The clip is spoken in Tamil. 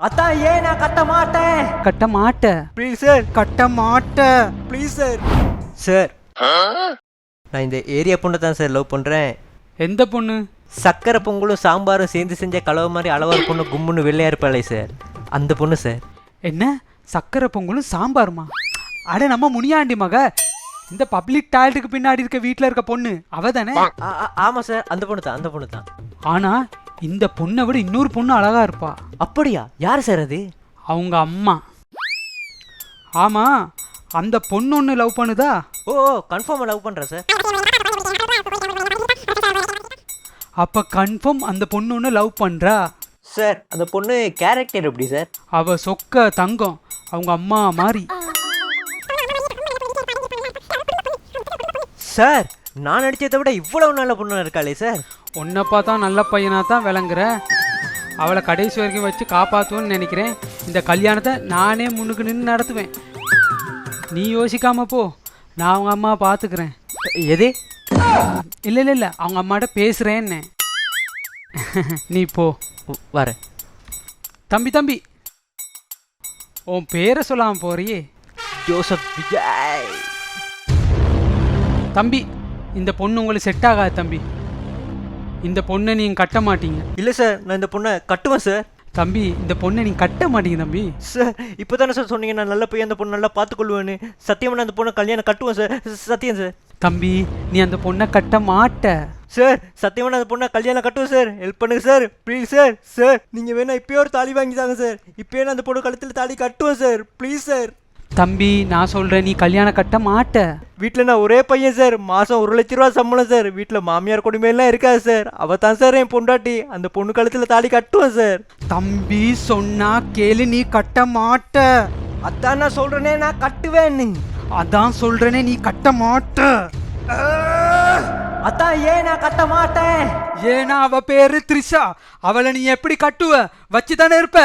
அதான் ஏன் நான் கட்ட மாட்டேன். கட்ட மாட்ட ப்ளீஸ் சார், கட்ட மாட்ட ப்ளீஸ் சார். சார், நான் இந்த ஏரியா பொண்ணை தான் சார் லவ் பண்ணுறேன். எந்த பொண்ணு? சக்கரை பொங்கலும் சாம்பாரும் சேர்ந்து செஞ்ச கலவை மாதிரி அளவாக பொண்ணு கும்முன்னு வெள்ளையா இருப்பாளே சார், அந்த பொண்ணு சார். என்ன சக்கரை பொங்கலும் சாம்பாருமா? அட நம்ம முனியாண்டி மக, இந்த பப்ளிக் டாய்லெட்டுக்கு பின்னாடி இருக்க வீட்டில் இருக்க பொண்ணு அவ தானே? ஆமாம் சார், அந்த பொண்ணு தான், அந்த பொண்ணு தான். ஆனா இந்த பொண்ணை விட இன்னொரு பொண்ணு அழகா இருப்பா. அப்படியா? யார் சார் அது? அவங்க அம்மா. ஆமா, அந்த பொண்ணு ஒன்று லவ் பண்ணுதா? ஓ, கன்ஃபார்மாக லவ் பண்ணுறேன் சார். அப்ப கன்ஃபார்ம் அந்த பொண்ணு ஒன்று லவ் பண்றா. சார், அந்த பொண்ணு கேரக்டர் எப்படி சார்? அவ சொக்க தங்கம், அவங்க அம்மா மாதிரி. சார், நான் நடிச்சதை விட இவ்வளவு நல்ல பொண்ணு இருக்காளே சார். உன்னை பார்த்தா நல்ல பையனா தான் விளங்குற. அவளை கடைசி வரைக்கும் வச்சு காப்பாற்றுவேன்னு நினைக்கிறேன். இந்த கல்யாணத்தை நானே முன்னுக்கு நின்று நடத்துவேன். நீ யோசிக்காம போ, நான் அவங்க அம்மா பார்த்துக்கிறேன். எது? இல்லை இல்லை இல்லை, அவங்க அம்மாட்ட பேசுகிறேன்னு. நீ போ. வர. தம்பி தம்பி, உன் பேரை சொல்லாமல் போறியே. ஜோசப் விஜய். தம்பி, இந்த பொண்ணு உங்களுக்கு செட் ஆகாது தம்பி. இந்த பொண்ணை நீங்கள் கட்ட மாட்டீங்க. இல்லை சார், நான் இந்த பொண்ணை கட்டுவேன் சார். தம்பி, இந்த பொண்ணை நீங்கள் கட்ட மாட்டீங்க தம்பி. சார், இப்போ தானே சார் சொன்னீங்க நான் நல்ல போய் அந்த பொண்ணு நல்லா பார்த்துக்கொள்வேன்னு. சத்தியமாக நான் அந்த பொண்ணை கல்யாணம் கட்டுவேன் சார். சத்தியம் சார். தம்பி, நீ அந்த பொண்ணை கட்ட மாட்ட. சார், சத்தியமாக நான் அந்த பொண்ணை கல்யாணம் கட்டுவேன் சார். ஹெல்ப் பண்ணுங்க சார், ப்ளீஸ் சார். சார், நீங்கள் வேணா இப்போயே ஒரு தாலி வாங்கி தாங்க சார். இப்போயே நான் அந்த பொண்ணு கழுத்தில் தாலி கட்டுவேன் சார். Please sir. தம்பி, நான் சொல்கிறேன், நீ கல்யாணம் கட்ட மாட்ட. வீட்டில் நான் ஒரே பையன் சார். மாதம் 1,00,000 சம்பளம் சார். வீட்டில் மாமியார் கொடுமையெல்லாம் இருக்காது சார். அவள் தான் சார் என் பொண்டாட்டி. அந்த பொண்ணு கழுத்தில் தாலி கட்டுவேன் சார். தம்பி, சொன்னா கேளு, நீ கட்ட மாட்ட. அதான் நான் சொல்கிறேனே, நான் கட்டுவேன்னு. அதான் சொல்கிறேனே, நீ கட்ட மாட்ட. அதான் ஏன் நான் கட்ட மாட்டேன். ஏன்னா அவ பேரு த்ரிஷா. அவளை நீ எப்படி கட்டுவ? வச்சு தானே இருப்ப.